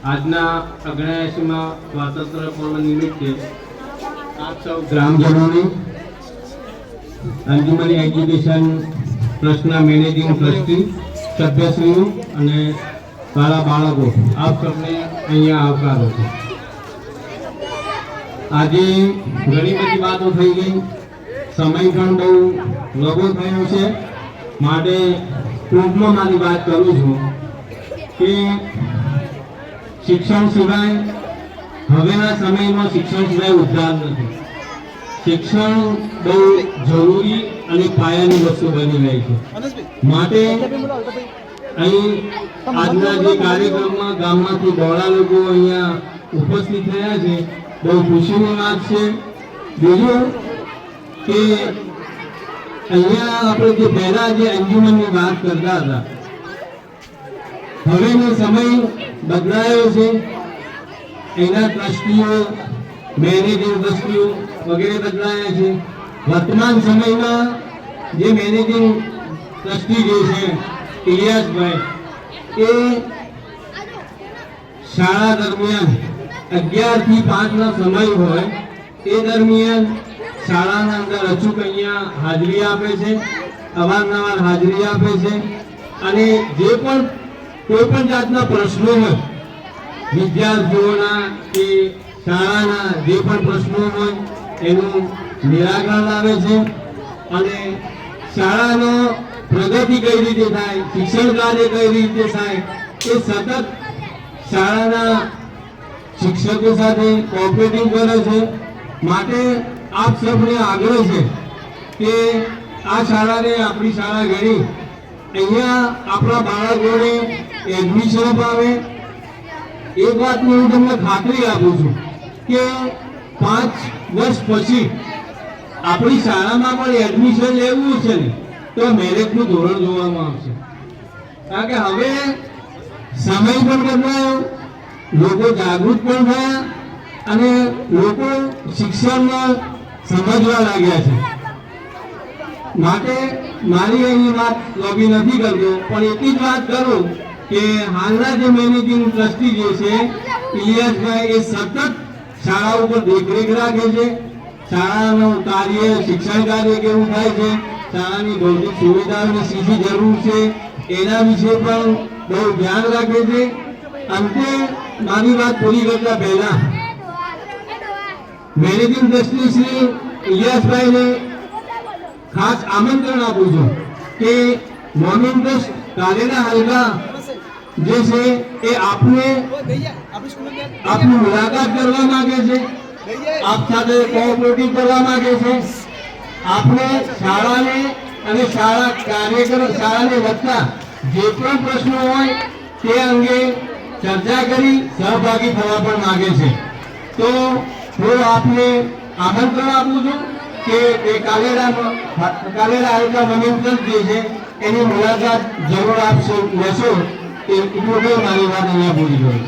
આજના 79મા સ્વાતંત્ર્ય પર્વ નિમિત્તે આપ સૌ ગ્રામજનોને અંજુમન એજ્યુકેશન ટ્રસ્ટના મેનેજિંગ ટ્રસ્ટી સભ્યશ્રીઓ અને સારા બાળકો આપ સૌને અહીંયા આવકારો છે। આજે ઘણી બધી વાતો થઈ ગઈ, સમય પણ બહુ લાંબો થયો છે, માટે ટૂંકમાં મારી વાત કરું છું કે શિક્ષણ સિવાય હવેના સમયમાં શિક્ષણ સિવાય ઉદ્ધાર નથી। શિક્ષણ બહુ જરૂરી અને પાયાની વસ્તુ બની રહી છે, માટે અહીં આજના જે કાર્યક્રમમાં ગામમાંથી બહોળા લોકો અહીંયા ઉપસ્થિત થયા છે, બહુ ખુશીની વાત છે। બીજું કે અહીંયા આપણે જે પહેલા જે અંજુમનની વાત કરતા હતા, હવેનો સમય બદલાયો છે, એના ટ્રસ્ટીઓ મેનેજિંગ ટ્રસ્ટીઓ વગેરે બદલાયા છે। વર્તમાન સમયમાં જે મેનેજિંગ ટ્રસ્ટી જે છે ઇલિયાસભાઈ, એ શાળા દરમિયાન 11 થી 5 નો સમય હોય એ દરમિયાન શાળાના અંદર અચૂક અહીંયા હાજરી આપે છે, અવારનવાર હાજરી આપે છે, અને જે પણ કોઈ પણ જાતના પ્રશ્નો હોય વિદ્યાર્થીઓના કે શાળાના જે પણ પ્રશ્નો હોય એનું નિરાકરણ લાવે છે, અને શાળાનો પ્રગતિ કઈ રીતે થાય, શિક્ષણ કાર્ય કઈ રીતે થાય, એ સતત શાળાના શિક્ષકો સાથે કોઓપરેટિંગ કરે છે। માટે આપ સૌને આગ્રહ છે કે આ શાળાને આપણી શાળા ગણી અહીંયા આપણા બાળકોને એડમિશન અપાવે। એક વાતની હું તમને ખાતરી આપું છું કે 5 વર્ષ પછી આપણી શાળામાં પણ એડમિશન લેવું છે ને તો મેરિટનું ધોરણ જોવામાં આવશે, કારણ કે હવે સમય પણ બદલાયો, લોકો જાગૃત પણ થયા અને લોકો શિક્ષણને સમજવા લાગ્યા છે। માટે મારી અહીં વાત લોબી નથી કરતો, પણ એટલી જ વાત કરું કે હાલના જે મેનેજિંગ ટ્રસ્ટી જે છે ઇલિયાસભાઈ, એ સતત શાળા ઉપર દેખરેખ રાખે છે। શાળાનું કાર્ય, શિક્ષણ કાર્ય કેવું થાય છે, શાળાની ભૌતિક સુવિધાઓની શી જરૂર છે એના વિશે પણ બહુ ધ્યાન રાખે છે। અંતે મારી વાત પૂરી કરતા પહેલા મેનેજિંગ ટ્રસ્ટી શ્રી ઇલિયાસભાઈને ખાસ આમંત્રણ આપું છું કે મોર્નિંગ ટ્રસ્ટ કારેલા હલકા જે છે એ આપની મુલાકાત કરવા માંગે છે, આપ સાથે કોઓપરેટિવ કરવા માંગે છે। આપણે શાળાને અને શાળા કાર્યક્રમ શાળાને લગતા જે પણ પ્રશ્નો હોય તે અંગે ચર્ચા કરી સહભાગી થવા પણ માંગે છે। તો હું આપને આમંત્રણ આપું છું કે એ કાલેરા હલકા મોર્નિંગ ટ્રસ્ટ જે છે એની મુલાકાત જરૂર આપશો લેશો। એટલું મારી વાત અહીંયા પૂરી કરું।